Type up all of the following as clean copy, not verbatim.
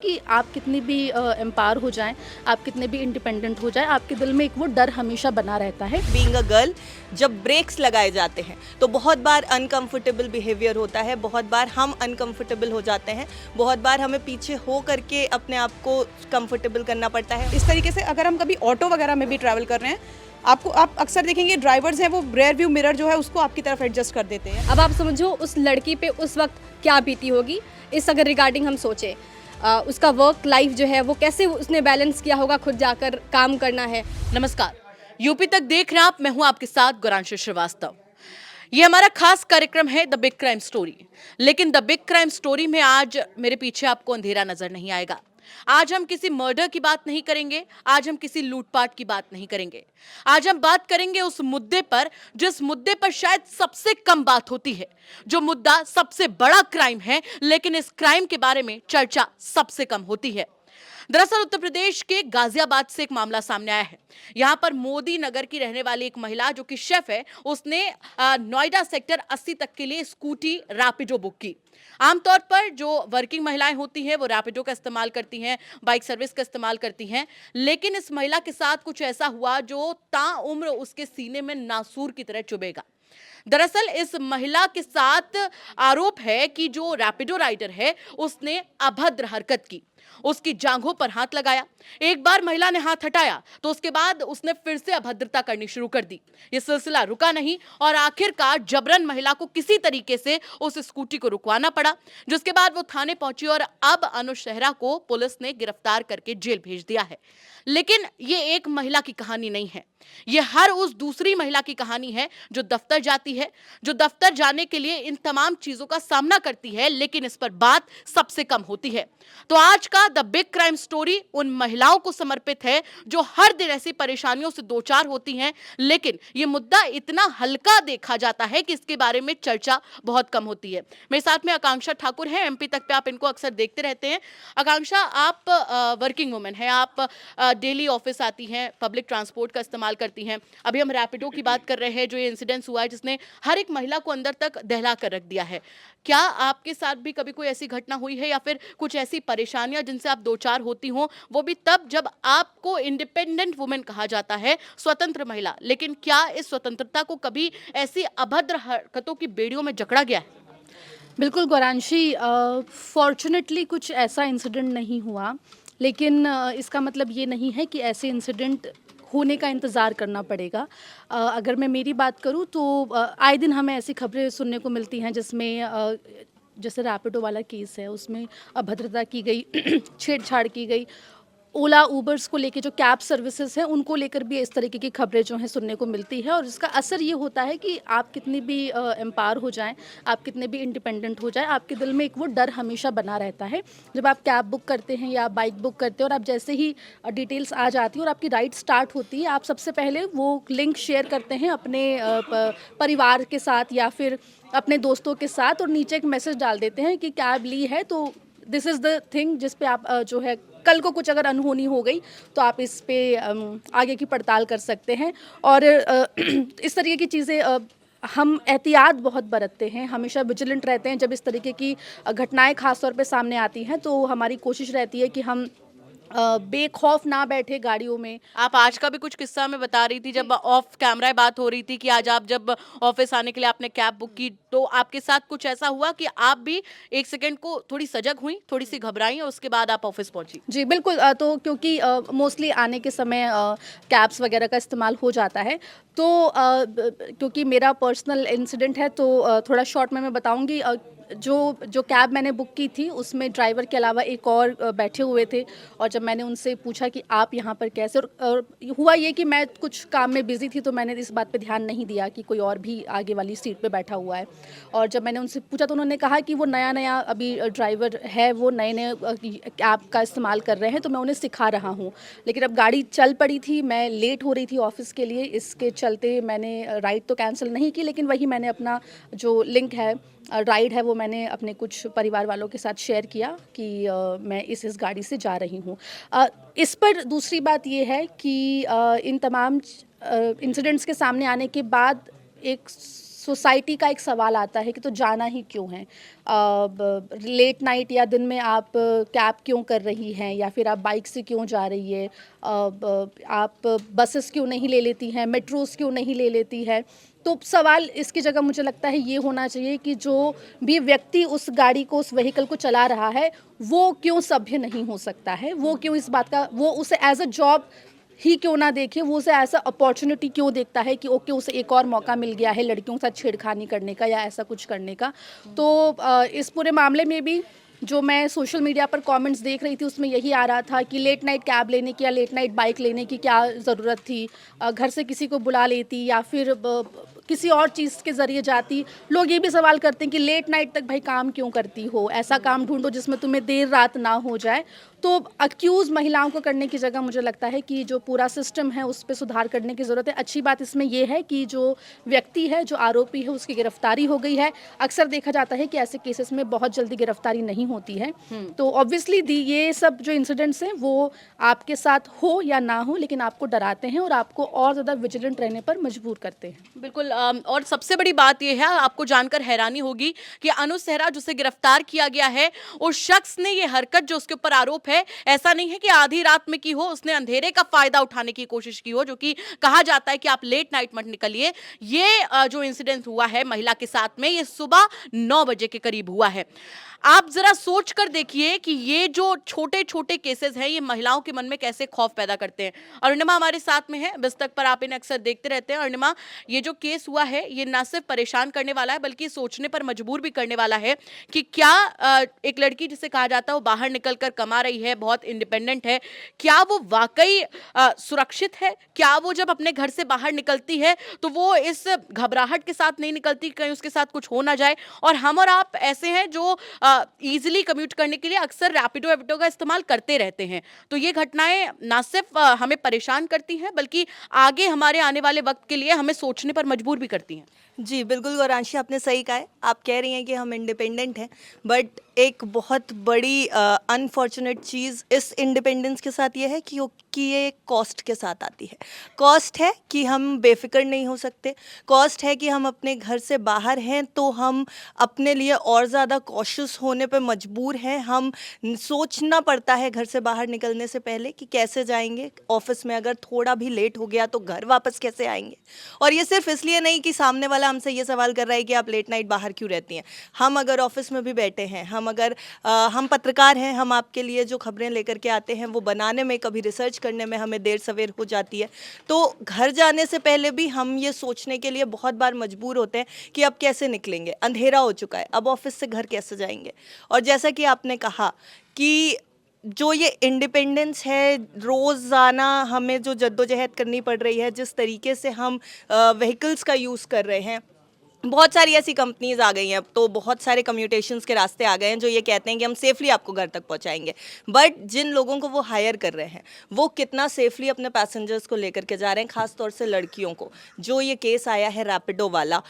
कि आप कितनी भी एम्पावर हो जाएं, आप कितने भी इंडिपेंडेंट हो जाएं, आपके दिल में एक वो डर हमेशा बना रहता है। बीइंग अ गर्ल, जब ब्रेक्स लगाए जाते हैं तो बहुत बार अनकंफर्टेबल बिहेवियर होता है, बहुत बार हम अनकंफर्टेबल हो जाते हैं, बहुत बार हमें पीछे हो करके अपने आप को कंफर्टेबल करना पड़ता है। इस तरीके से अगर हम कभी ऑटो वगैरह में भी ट्रैवल कर रहे हैं, आप अक्सर देखेंगे ड्राइवर्स हैं वो रेयर व्यू मिरर जो है उसको आपकी तरफ एडजस्ट कर देते हैं। अब आप समझो उस लड़की पे उस वक्त क्या बीती होगी। इस अगर रिगार्डिंग हम सोचें उसका वर्क लाइफ जो है वो कैसे उसने बैलेंस किया होगा, खुद जाकर काम करना है। नमस्कार, यूपी तक देख रहे हैं आप। मैं हूं आपके साथ गौरांशी श्रीवास्तव। ये हमारा खास कार्यक्रम है द बिग क्राइम स्टोरी। लेकिन द बिग क्राइम स्टोरी में आज मेरे पीछे आपको अंधेरा नजर नहीं आएगा। आज हम किसी मर्डर की बात नहीं करेंगे, आज हम किसी लूटपाट की बात नहीं करेंगे। आज हम बात करेंगे उस मुद्दे पर जिस मुद्दे पर शायद सबसे कम बात होती है, जो मुद्दा सबसे बड़ा क्राइम है, लेकिन इस क्राइम के बारे में चर्चा सबसे कम होती है। दरअसल उत्तर प्रदेश के गाजियाबाद से एक मामला सामने आया है। यहां पर मोदी नगर की रहने वाली एक महिला जो कि शेफ है, उसने नोएडा सेक्टर 80 तक के लिए स्कूटी रैपिडो बुक की। आमतौर पर जो वर्किंग महिलाएं होती हैं वो रैपिडो का इस्तेमाल करती हैं, बाइक सर्विस का इस्तेमाल करती हैं। लेकिन इस महिला के साथ कुछ ऐसा हुआ जो ताउम्र उसके सीने में नासूर की तरह चुभेगा। दरअसल इस महिला के साथ आरोप है कि जो रैपिडो राइडर है उसने अभद्र हरकत की, उसकी जांघों पर हाथ लगाया। एक बार महिला ने हाथ हटाया तो उसके बाद उसने फिर से अभद्रता करनी शुरू कर दी। यह सिलसिला रुका नहीं और आखिरकार जबरन महिला को किसी तरीके से उस स्कूटी को रुकवाना पड़ा, जिसके बाद वो थाने पहुंची और अब अनुज शेहरा को पुलिस ने गिरफ्तार करके जेल भेज दिया है। लेकिन ये एक महिला की कहानी नहीं है, ये हर उस दूसरी महिला की कहानी है जो दफ्तर जाती है, जो दफ्तर जाने के लिए इन तमाम चीजों का सामना करती है, लेकिन इस पर बात सबसे कम होती है। तो आज का द बिग क्राइम स्टोरी उन महिलाओं को समर्पित है जो हर दिन ऐसी परेशानियों से दो चार होती हैं, लेकिन ये मुद्दा इतना हल्का देखा जाता है कि इसके बारे में चर्चा बहुत कम होती है। मेरे साथ में आकांक्षा ठाकुर है, एमपी तक पे आप इनको अक्सर देखते रहते हैं। आकांक्षा, आप वर्किंग वुमेन हैं, आप डेली ऑफिस आती हैं, पब्लिक ट्रांसपोर्ट का इस्तेमाल करती हैं। अभी हम रैपिडो की बात कर रहे हैं, जो ये इंसिडेंस हुआ है जिसने हर एक महिला को अंदर तक दहला कर रख दिया है। क्या आपके साथ भी कभी कोई ऐसी घटना हुई है या फिर कुछ ऐसी परेशानियां जिनसे आप दो चार होती हो, वो भी तब जब आपको इंडिपेंडेंट वुमेन कहा जाता है, स्वतंत्र महिला, लेकिन क्या इस स्वतंत्रता को कभी ऐसी अभद्र हरकतों की बेड़ियों में जकड़ा गया है? बिल्कुल गौरांशी, फॉर्चुनेटली कुछ ऐसा इंसिडेंट नहीं हुआ, लेकिन इसका मतलब ये नहीं है कि ऐसे इंसिडेंट होने का इंतज़ार करना पड़ेगा। अगर मैं मेरी बात करूँ तो आए दिन हमें ऐसी खबरें सुनने को मिलती हैं जिसमें जैसे रैपिडो वाला केस है, उसमें अभद्रता की गई, छेड़छाड़ की गई। ओला ऊबर्स को लेके जो कैब सर्विसेज हैं उनको लेकर भी इस तरीके की खबरें जो हैं सुनने को मिलती है, और इसका असर ये होता है कि आप कितनी भी एम्पावर हो जाएं, आप कितने भी इंडिपेंडेंट हो जाएं, आपके दिल में एक वो डर हमेशा बना रहता है। जब आप कैब बुक करते हैं या बाइक बुक करते हैं और आप जैसे ही डिटेल्स आ जाती है और आपकी राइड स्टार्ट होती है, आप सबसे पहले वो लिंक शेयर करते हैं अपने परिवार के साथ या फिर अपने दोस्तों के साथ, और नीचे एक मैसेज डाल देते हैं कि कैब ली है तो दिस इज़ द थिंग जिस पे आप जो है कल को कुछ अगर अनहोनी हो गई तो आप इस पे आगे की पड़ताल कर सकते हैं। और इस तरीके की चीज़ें हम एहतियात बहुत बरतते हैं, हमेशा विजिलेंट रहते हैं। जब इस तरीके की घटनाएं खास तौर पे सामने आती हैं तो हमारी कोशिश रहती है कि हम बेखौफ ना बैठे गाड़ियों में। आप आज का भी कुछ किस्सा में बता रही थी, जब ऑफ कैमरा बात हो रही थी कि आज आप जब ऑफिस आने के लिए आपने कैब बुक की तो आपके साथ कुछ ऐसा हुआ कि आप भी एक सेकंड को थोड़ी सजग हुई, थोड़ी सी घबराई और उसके बाद आप ऑफिस पहुंची? जी बिल्कुल, तो क्योंकि मोस्टली आने के समय कैब्स वगैरह का इस्तेमाल हो जाता है, तो क्योंकि मेरा पर्सनल इंसिडेंट है तो थोड़ा शॉर्ट में मैं बताऊंगी। जो कैब मैंने बुक की थी उसमें ड्राइवर के अलावा एक और बैठे हुए थे, और जब मैंने उनसे पूछा कि आप यहाँ पर कैसे, और हुआ ये कि मैं कुछ काम में बिज़ी थी तो मैंने इस बात पे ध्यान नहीं दिया कि कोई और भी आगे वाली सीट पे बैठा हुआ है। और जब मैंने उनसे पूछा तो उन्होंने कहा कि वो नया नया अभी ड्राइवर है, वो नए नए कैब का इस्तेमाल कर रहे हैं तो मैं उन्हें सिखा रहा हूँ। लेकिन अब गाड़ी चल पड़ी थी, मैं लेट हो रही थी ऑफिस के लिए, इसके चलते मैंने राइड तो कैंसिल नहीं की, लेकिन वही मैंने अपना जो लिंक है, राइड है, वो मैंने अपने कुछ परिवार वालों के साथ शेयर किया कि मैं इस गाड़ी से जा रही हूँ। इस पर दूसरी बात ये है कि इन तमाम इंसिडेंट्स के सामने आने के बाद एक सोसाइटी का एक सवाल आता है कि तो जाना ही क्यों है, लेट नाइट या दिन में आप कैब क्यों कर रही हैं, या फिर आप बाइक से क्यों जा रही है, आप बसेस क्यों नहीं ले लेती हैं, मेट्रोस क्यों नहीं ले लेती है। तो सवाल इसकी जगह मुझे लगता है ये होना चाहिए कि जो भी व्यक्ति उस गाड़ी को, उस व्हीकल को चला रहा है, वो क्यों सभ्य नहीं हो सकता है, वो क्यों इस बात का, वो उसे एज अ जॉब ही क्यों ना देखे, वो उसे ऐसा अपॉर्चुनिटी क्यों देखता है कि ओके उसे एक और मौका मिल गया है लड़कियों के साथ छेड़खानी करने का या ऐसा कुछ करने का। तो इस पूरे मामले में भी जो मैं सोशल मीडिया पर कमेंट्स देख रही थी उसमें यही आ रहा था कि लेट नाइट कैब लेने की या लेट नाइट बाइक लेने की क्या ज़रूरत थी, घर से किसी को बुला लेती या फिर किसी और चीज़ के ज़रिए जाती। लोग ये भी सवाल करते हैं कि लेट नाइट तक भाई काम क्यों करती हो, ऐसा काम ढूंढो जिसमें तुम्हें देर रात ना हो जाए। तो अक्यूज़ महिलाओं को करने की जगह मुझे लगता है कि जो पूरा सिस्टम है उस पर सुधार करने की ज़रूरत है। अच्छी बात इसमें यह है कि जो व्यक्ति है, जो आरोपी है, उसकी गिरफ्तारी हो गई है। अक्सर देखा जाता है कि ऐसे केसेस में बहुत जल्दी गिरफ्तारी नहीं होती है। तो ऑब्वियसली ये सब जो इंसिडेंट्स हैं वो आपके साथ हो या ना हो, लेकिन आपको डराते हैं और आपको और ज़्यादा विजिलेंट रहने पर मजबूर करते हैं। बिल्कुल। और सबसे बड़ी बात यह है, आपको जानकर हैरानी होगी कि अनुज सेहरा जिसे गिरफ्तार किया गया है, उस शख्स ने ये हरकत जो उसके ऊपर आरोप है, ऐसा नहीं है कि आधी रात में की हो, उसने अंधेरे का फायदा उठाने की कोशिश की हो, जो कि कहा जाता है कि आप लेट नाइट मत निकलिए। ये जो इंसिडेंट हुआ है महिला के साथ में, ये सुबह 9 बजे के करीब हुआ है। आप जरा सोच कर देखिए कि ये जो छोटे छोटे केसेस हैं, ये महिलाओं के मन में कैसे खौफ पैदा करते हैं। अरुणिमा हमारे साथ में है बिस्तक पर, आप इन्हें अक्सर देखते रहते हैं। अरुणिमा, ये जो केस हुआ है ये ना सिर्फ परेशान करने वाला है बल्कि सोचने पर मजबूर भी करने वाला है कि क्या एक लड़की जिसे कहा जाता है वो बाहर निकलकर कमा रही है, बहुत इंडिपेंडेंट है, क्या वो वाकई सुरक्षित है? क्या वो जब अपने घर से बाहर निकलती है तो वो इस घबराहट के साथ नहीं निकलती कहीं उसके साथ कुछ हो ना जाए? और हम और आप ऐसे हैं जो इजीली कम्यूट करने के लिए अक्सर रैपिडो का इस्तेमाल करते रहते हैं। तो ये घटनाएं ना सिर्फ हमें परेशान करती हैं बल्कि आगे हमारे आने वाले वक्त के लिए हमें सोचने पर मजबूर भी करती हैं। जी बिल्कुल गौरांशी, आपने सही कहा है। आप कह रही हैं कि हम इंडिपेंडेंट हैं, बट एक बहुत बड़ी अनफॉर्चुनेट चीज़ इस इंडिपेंडेंस के साथ ये है कि ये कॉस्ट के साथ आती है। कॉस्ट है कि हम बेफिक्र नहीं हो सकते, कॉस्ट है कि हम अपने घर से बाहर हैं तो हम अपने लिए और ज़्यादा कॉशियस होने पे मजबूर हैं। हम सोचना पड़ता है घर से बाहर निकलने से पहले कि कैसे जाएंगे ऑफिस में, अगर थोड़ा भी लेट हो गया तो घर वापस कैसे आएंगे। और ये सिर्फ इसलिए नहीं कि सामने वाला हमसे ये सवाल कर रहा है कि आप लेट नाइट बाहर क्यों रहती हैं। हम अगर ऑफिस में भी बैठे हैं, हम पत्रकार हैं, हम आपके लिए जो खबरें लेकर के आते हैं वो बनाने में, कभी रिसर्च करने में हमें देर सवेर हो जाती है। तो घर जाने से पहले भी हम ये सोचने के लिए बहुत बार मजबूर होते हैं कि अब कैसे निकलेंगे, अंधेरा हो चुका है, अब ऑफिस से घर कैसे जाएंगे। और जैसा कि आपने कहा कि जो ये इंडिपेंडेंस है, रोज़ाना हमें जो जद्दोजहद करनी पड़ रही है, जिस तरीके से हम व्हीकल्स का यूज़ कर रहे हैं, बहुत सारी ऐसी कंपनीज आ गई हैं, अब तो बहुत सारे कम्यूटेशंस के रास्ते आ गए हैं जो ये कहते हैं कि हम सेफली आपको घर तक पहुंचाएंगे। बट जिन लोगों को वो हायर कर रहे हैं वो कितना सेफली अपने पैसेंजर्स को लेकर के जा रहे हैं, ख़ास तौर से लड़कियों को। जो ये केस आया है रैपिडो वाला,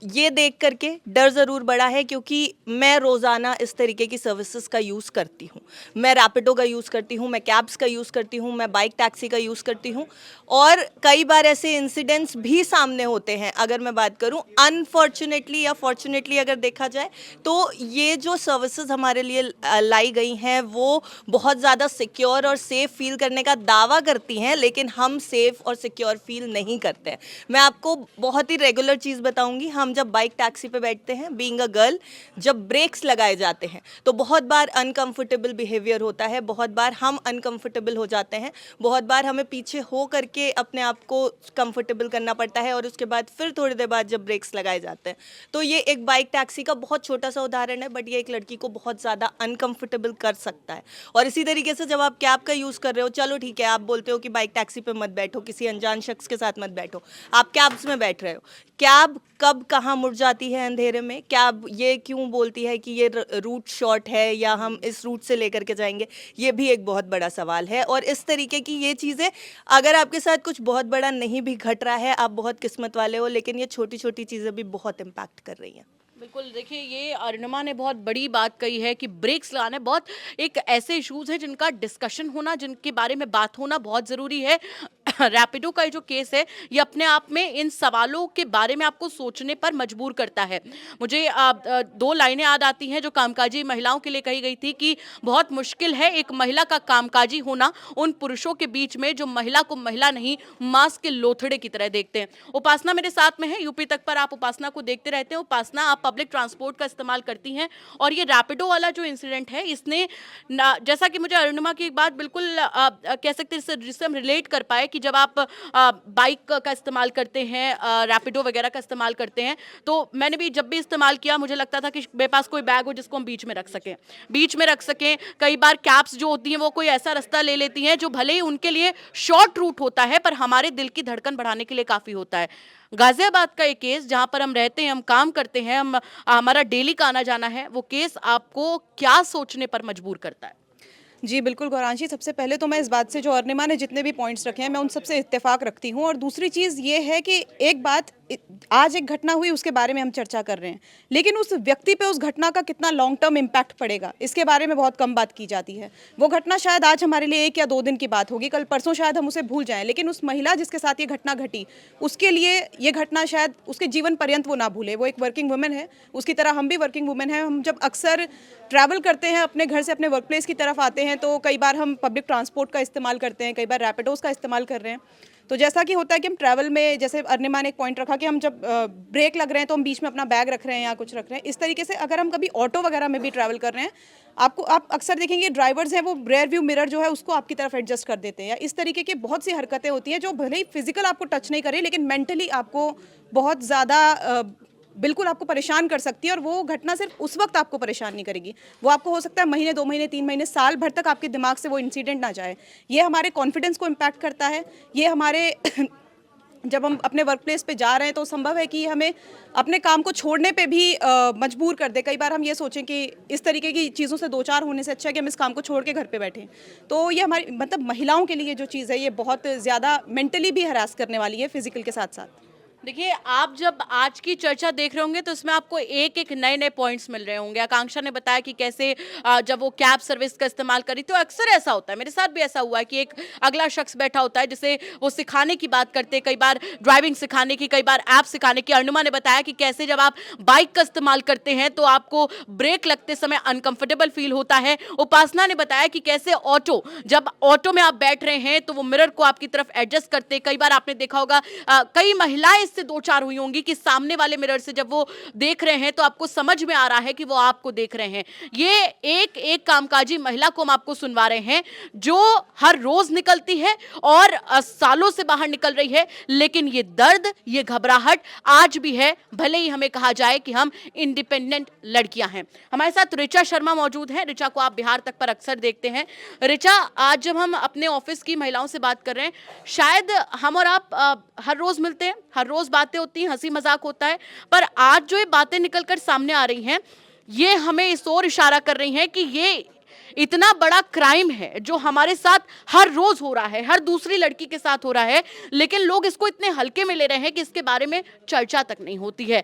ये देख करके डर ज़रूर बढ़ा है, क्योंकि मैं रोज़ाना इस तरीके की सर्विसेज का यूज़ करती हूँ। मैं रैपिडो का यूज़ करती हूँ, मैं कैब्स का यूज़ करती हूँ, मैं बाइक टैक्सी का यूज़ करती हूँ। और कई बार ऐसे इंसिडेंट्स भी सामने होते हैं। अगर मैं बात करूँ अनफॉर्चुनेटली या फॉर्चुनेटली अगर देखा जाए तो ये जो सर्विसेज हमारे लिए लाई गई हैं वो बहुत ज़्यादा सिक्योर और सेफ़ फील करने का दावा करती हैं, लेकिन हम सेफ़ और सिक्योर फील नहीं करते हैं। मैं आपको बहुत ही रेगुलर चीज़ बताऊँगी। हम जब बाइक टैक्सी पे बैठते हैं, बीइंग अ गर्ल, जब ब्रेक्स लगाए जाते हैं तो बहुत बार अनकंफर्टेबल बिहेवियर होता है, बहुत बार हम अनकंफर्टेबल हो जाते हैं, बहुत बार हमें पीछे हो करके अपने आप को कंफर्टेबल करना पड़ता है, और उसके बाद फिर थोड़ी देर बाद जब ब्रेक्स लगाए जाते हैं। तो ये एक बाइक टैक्सी का बहुत छोटा सा उदाहरण है, बट ये एक लड़की को बहुत ज़्यादा अनकंफर्टेबल कर सकता है। और इसी तरीके से जब आप कैब का यूज़ कर रहे हो, चलो ठीक है, आप बोलते हो कि बाइक टैक्सी पे मत बैठो, किसी अनजान शख्स के साथ मत बैठो, आप कैब्स में बैठ रहे हो। कैब कब कहाँ मुड़ जाती है अंधेरे में, कैब ये क्यों बोलती है कि ये रूट शॉर्ट है या हम इस रूट से लेकर के जाएंगे, ये भी एक बहुत बड़ा सवाल है। और इस तरीके की ये चीज़ें, अगर आपके साथ कुछ बहुत बड़ा नहीं भी घट रहा है, आप बहुत किस्मत वाले हो, लेकिन ये छोटी छोटी चीज़ें भी बहुत इम्पैक्ट कर रही हैं। बिल्कुल, देखिए ये अरुणिमा ने बहुत बड़ी बात कही है कि ब्रेक्स लगाने बहुत एक ऐसे इश्यूज हैं जिनका डिस्कशन होना, जिनके बारे में बात होना बहुत ज़रूरी है। रैपिडो का ये जो केस है ये अपने आप में इन सवालों के बारे में आपको सोचने पर मजबूर करता है। मुझे दो लाइनें याद आती हैं जो कामकाजी महिलाओं के लिए कही गई थी कि बहुत मुश्किल है एक महिला का कामकाजी होना उन पुरुषों के बीच में जो महिला को महिला नहीं मांस के लोथड़े की तरह देखते हैं। उपासना मेरे साथ में है, यूपी तक पर आप उपासना को देखते रहते हैं। उपासना, आप पब्लिक ट्रांसपोर्ट का इस्तेमाल करती हैं और ये रैपिडो वाला जो इंसिडेंट है इसने जैसा कि मुझे अरुणिमा की एक बात बिल्कुल कह सकते हैं जिससे हम रिलेट कर पाए कि जब आप बाइक का इस्तेमाल करते हैं, रैपिडो वगैरह का इस्तेमाल करते हैं, तो मैंने भी जब भी इस्तेमाल किया मुझे लगता था कि मेरे पास कोई बैग हो जिसको हम बीच में रख सकें। कई बार कैब्स जो होती हैं वो कोई ऐसा रास्ता ले लेती हैं जो भले ही उनके लिए शॉर्ट रूट होता है पर हमारे दिल की धड़कन बढ़ाने के लिए काफ़ी होता है। गाजियाबाद का एक केस जहां पर हम रहते हैं, हम काम करते हैं, हमारा डेली का आना जाना है, वो केस आपको क्या सोचने पर मजबूर करता है? जी बिल्कुल गौरांशी, सबसे पहले तो मैं इस बात से जो अरुणिमा ने जितने भी पॉइंट्स रखे हैं मैं उन सबसे इत्तेफाक रखती हूँ। और दूसरी चीज़ ये है कि एक बात, आज एक घटना हुई उसके बारे में हम चर्चा कर रहे हैं, लेकिन उस व्यक्ति पे उस घटना का कितना लॉन्ग टर्म इम्पैक्ट पड़ेगा इसके बारे में बहुत कम बात की जाती है। वो घटना शायद आज हमारे लिए 1 या 2 दिन की बात होगी, कल परसों शायद हम उसे भूल जाएं, लेकिन उस महिला जिसके साथ ये घटना घटी उसके लिए ये घटना शायद उसके जीवन पर्यंत वो ना भूले। वो एक वर्किंग वुमेन है, उसकी तरह हम भी वर्किंग वुमेन हैं। हम जब अक्सर ट्रैवल करते हैं, अपने घर से अपने वर्क प्लेस की तरफ आते हैं, तो कई बार हम पब्लिक ट्रांसपोर्ट का इस्तेमाल करते हैं, कई बार रैपिडोज का इस्तेमाल कर रहे हैं। तो जैसा कि होता है कि हम ट्रैवल में, जैसे अरुणिमा ने एक पॉइंट रखा कि हम जब ब्रेक लग रहे हैं तो हम बीच में अपना बैग रख रहे हैं या कुछ रख रहे हैं, इस तरीके से अगर हम कभी ऑटो वगैरह में भी ट्रैवल कर रहे हैं, आप अक्सर देखेंगे ड्राइवर्स हैं वो रेयर व्यू मिरर जो है उसको आपकी तरफ एडजस्ट कर देते हैं, या इस तरीके की बहुत सी हरकतें होती हैं जो भले ही फिजिकल आपको टच नहीं करे लेकिन मेंटली आपको बहुत ज़्यादा बिल्कुल आपको परेशान कर सकती है। और वो घटना सिर्फ उस वक्त आपको परेशान नहीं करेगी, वो आपको हो सकता है महीने, 2 महीने, 3 महीने, साल भर तक आपके दिमाग से वो इंसिडेंट ना जाए। ये हमारे कॉन्फिडेंस को इम्पैक्ट करता है। ये हमारे जब हम अपने वर्क प्लेस पे जा रहे हैं तो संभव है कि हमें अपने काम को छोड़ने पे भी मजबूर कर दे। कई बार हम ये सोचें कि इस तरीके की चीज़ों से 2-4 होने से अच्छा है कि हम इस काम को छोड़ के घर पे बैठें। तो ये हमारी मतलब महिलाओं के लिए जो चीज़ है ये बहुत ज़्यादा मेंटली भी हरास करने वाली है, फिजिकल के साथ साथ। देखिए, आप जब आज की चर्चा देख रहे होंगे तो इसमें आपको एक एक नए नए पॉइंट्स मिल रहे होंगे। आकांक्षा ने बताया कि कैसे जब वो कैब सर्विस का इस्तेमाल करी तो अक्सर ऐसा होता है, मेरे साथ भी ऐसा हुआ है कि एक अगला शख्स बैठा होता है जिसे वो सिखाने की बात करते हैं, कई बार ड्राइविंग सिखाने की, कई बार ऐप सिखाने की। अरुणिमा ने बताया कि कैसे जब आप बाइक का इस्तेमाल करते हैं तो आपको ब्रेक लगते समय अनकंफर्टेबल फील होता है। उपासना ने बताया कि कैसे जब ऑटो में आप बैठ रहे हैं तो वो मिरर को आपकी तरफ एडजस्ट करते हैं। कई बार आपने देखा होगा कई महिलाएं से 2-4 हुई होंगी कि सामने वाले मिरर से जब वो देख रहे हैं तो आपको समझ में आ रहा है कि वो आपको देख रहे हैं। ये एक एक कामकाजी महिला को हम आपको सुनवा रहे हैं जो हर रोज निकलती है और सालों से बाहर निकल रही है, लेकिन ये दर्द, ये घबराहट आज भी है, भले ही हमें कहा जाए कि हम इंडिपेंडेंट लड़कियां हैं। हमारे साथ ऋचा शर्मा मौजूद है। ऋचा को आप बिहार तक पर अक्सर देखते हैं। ऋचा, आज जब हम अपने ऑफिस की महिलाओं से बात कर रहे हैं, शायद हम और आप हर रोज मिलते हैं, हर रोज बातें होती हैं, हंसी मजाक होता है, पर आज जो ये बातें निकलकर सामने आ रही हैं ये हमें इस ओर इशारा कर रही हैं कि ये इतना बड़ा क्राइम है जो हमारे साथ हर रोज हो रहा है, हर दूसरी लड़की के साथ हो रहा है, लेकिन लोग इसको इतने हल्के में ले रहे हैं कि इसके बारे में चर्चा तक नहीं होती है।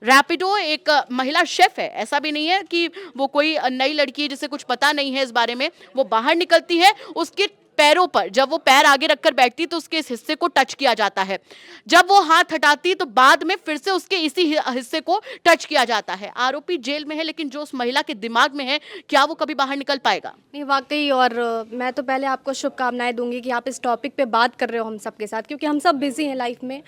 रैपिडो एक महिला शेफ है, ऐसा भी नहीं है कि वो कोई नई लड़की है जिसे कुछ पता नहीं है इस बारे में। वो बाहर निकलती है, उसके पैरों पर जब वो पैर आगे रखकर बैठती तो उसके इस हिस्से को टच किया जाता है, जब वो हाथ हटाती तो बाद में फिर से उसके इसी हिस्से को टच किया जाता है। आरोपी जेल में है, लेकिन जो उस महिला के दिमाग में है, क्या वो कभी बाहर निकल पाएगा? नहीं, वाकई। और मैं तो पहले आपको शुभकामनाएं दूंगी कि आप इस टॉपिक पे बात कर रहे हो हम सब के साथ, क्योंकि हम सब बिजी हैं लाइफ में,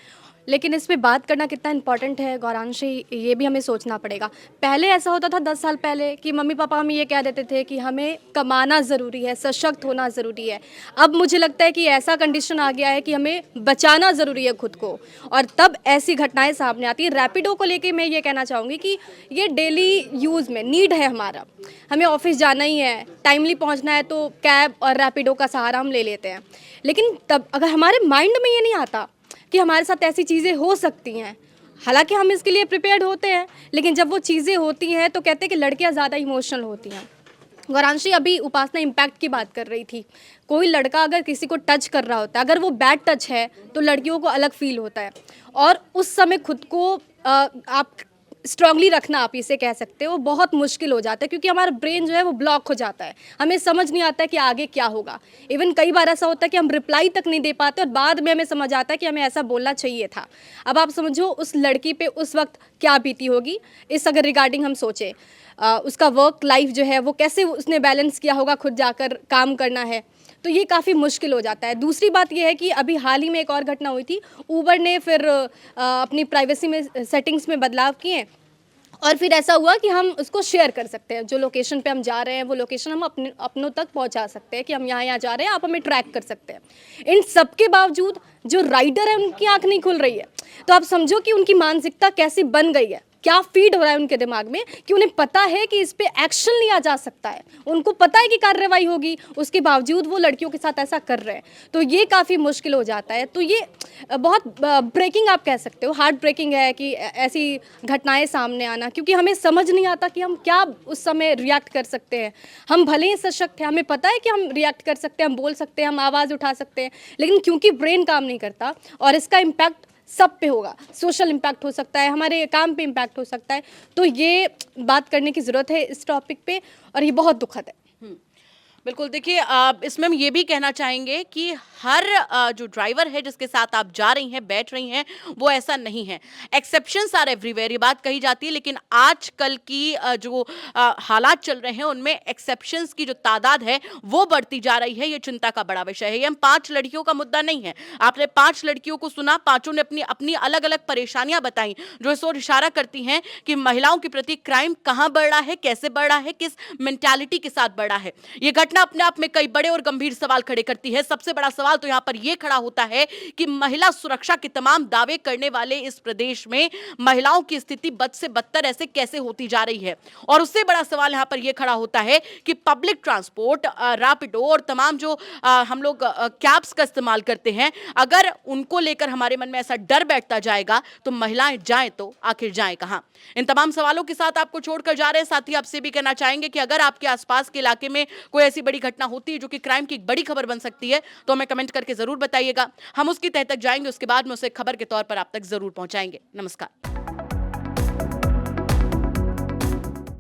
लेकिन इस पे बात करना कितना इंपॉर्टेंट है गौरांशी, ये भी हमें सोचना पड़ेगा। पहले ऐसा होता था 10 साल पहले कि मम्मी पापा हमें ये कह देते थे कि हमें कमाना ज़रूरी है, सशक्त होना ज़रूरी है। अब मुझे लगता है कि ऐसा कंडीशन आ गया है कि हमें बचाना ज़रूरी है खुद को, और तब ऐसी घटनाएं सामने आती है। रैपिडो को लेके मैं ये कहना चाहूँगी कि ये डेली यूज़ में नीड है हमारा, हमें ऑफिस जाना ही है, टाइमली पहुँचना है तो कैब और रैपिडो का सहारा हम ले लेते हैं। लेकिन तब अगर हमारे माइंड में ये नहीं आता कि हमारे साथ ऐसी चीज़ें हो सकती हैं, हालांकि हम इसके लिए प्रिपेयर्ड होते हैं, लेकिन जब वो चीज़ें होती हैं तो कहते हैं कि लड़कियां ज़्यादा इमोशनल होती हैं। गौरांशी, अभी उपासना इम्पैक्ट की बात कर रही थी। कोई लड़का अगर किसी को टच कर रहा होता है, अगर वो बैड टच है तो लड़कियों को अलग फील होता है, और उस समय खुद को आप स्ट्रांगली रखना, आप इसे कह सकते हो, बहुत मुश्किल हो जाता है क्योंकि हमारा ब्रेन जो है वो ब्लॉक हो जाता है, हमें समझ नहीं आता है कि आगे क्या होगा। इवन कई बार ऐसा होता है कि हम रिप्लाई तक नहीं दे पाते और बाद में हमें समझ आता है कि हमें ऐसा बोलना चाहिए था। अब आप समझो उस लड़की पे उस वक्त क्या बीती होगी, इस अगर रिगार्डिंग हम सोचें, उसका वर्क लाइफ जो है वो कैसे उसने बैलेंस किया होगा, खुद जाकर काम करना है, तो ये काफ़ी मुश्किल हो जाता है। दूसरी बात ये है कि अभी हाल ही में एक और घटना हुई थी, ऊबर ने फिर अपनी प्राइवेसी में सेटिंग्स में बदलाव किए और फिर ऐसा हुआ कि हम उसको शेयर कर सकते हैं, जो लोकेशन पे हम जा रहे हैं वो लोकेशन हम अपनों तक पहुंचा सकते हैं कि हम यहाँ जा रहे हैं, आप हमें ट्रैक कर सकते हैं। इन सब के बावजूद जो राइडर है उनकी आंख नहीं खुल रही है। तो आप समझो कि उनकी मानसिकता कैसी बन गई है, क्या फीड हो रहा है उनके दिमाग में कि उन्हें पता है कि इस पे एक्शन लिया जा सकता है, उनको पता है कि कार्रवाई होगी, उसके बावजूद वो लड़कियों के साथ ऐसा कर रहे हैं। तो ये काफ़ी मुश्किल हो जाता है। तो ये बहुत ब्रेकिंग आप कह सकते हो, हार्ट ब्रेकिंग है कि ऐसी घटनाएं सामने आना, क्योंकि हमें समझ नहीं आता कि हम क्या उस समय रिएक्ट कर सकते हैं। हम भले ही सशक्त हैं, हमें पता है कि हम रिएक्ट कर सकते हैं, हम बोल सकते हैं, हम आवाज़ उठा सकते हैं, लेकिन क्योंकि ब्रेन काम नहीं करता और इसका इम्पैक्ट सब पे होगा, सोशल इम्पैक्ट हो सकता है, हमारे काम पे इम्पैक्ट हो सकता है। तो ये बात करने की ज़रूरत है इस टॉपिक पे और ये बहुत दुखद है। बिल्कुल, देखिए इसमें हम ये भी कहना चाहेंगे कि हर जो ड्राइवर है जिसके साथ आप जा रही हैं, बैठ रही हैं, वो ऐसा नहीं है। एक्सेप्शंस आर एवरीवेयर, ये बात कही जाती है, लेकिन आजकल की जो हालात चल रहे हैं उनमें एक्सेप्शंस की जो तादाद है वो बढ़ती जा रही है। ये चिंता का बड़ा विषय है। ये हम 5 लड़कियों का मुद्दा नहीं है। आपने 5 लड़कियों को सुना, पांचों ने अपनी अपनी अलग अलग परेशानियां बताई, जो इस ओर इशारा करती हैं कि महिलाओं के प्रति क्राइम कहाँ बढ़ रहा है, कैसे बढ़ रहा है, किस मेंटालिटी के साथ बढ़ रहा है। ये घटना अपने आप में कई बड़े और गंभीर सवाल खड़े करती है। सबसे बड़ा सवाल तो यहां पर यह खड़ा होता है कि महिला सुरक्षा के तमाम दावे करने वाले इस प्रदेश में महिलाओं की स्थिति बद से बदतर ऐसे कैसे होती जा रही है। और उससे बड़ा सवाल यहां पर यह खड़ा होता है कि पब्लिक ट्रांसपोर्ट, रैपिडो और तमाम जो हम लोग कैब्स का इस्तेमाल करते हैं, अगर उनको लेकर हमारे मन में ऐसा डर बैठता जाएगा तो महिलाएं जाएं तो आखिर जाएं कहां। इन तमाम सवालों के साथ आपको छोड़कर जा रहे हैं। साथ ही आपसे भी कहना चाहेंगे कि अगर आपके आसपास के इलाके में कोई ऐसी बड़ी घटना होती है जो कि क्राइम की एक बड़ी खबर बन सकती है, तो हमें कमेंट करके जरूर बताइएगा। हम उसकी तह तक जाएंगे, उसके बाद में उसे खबर के तौर पर आप तक जरूर पहुंचाएंगे। नमस्कार।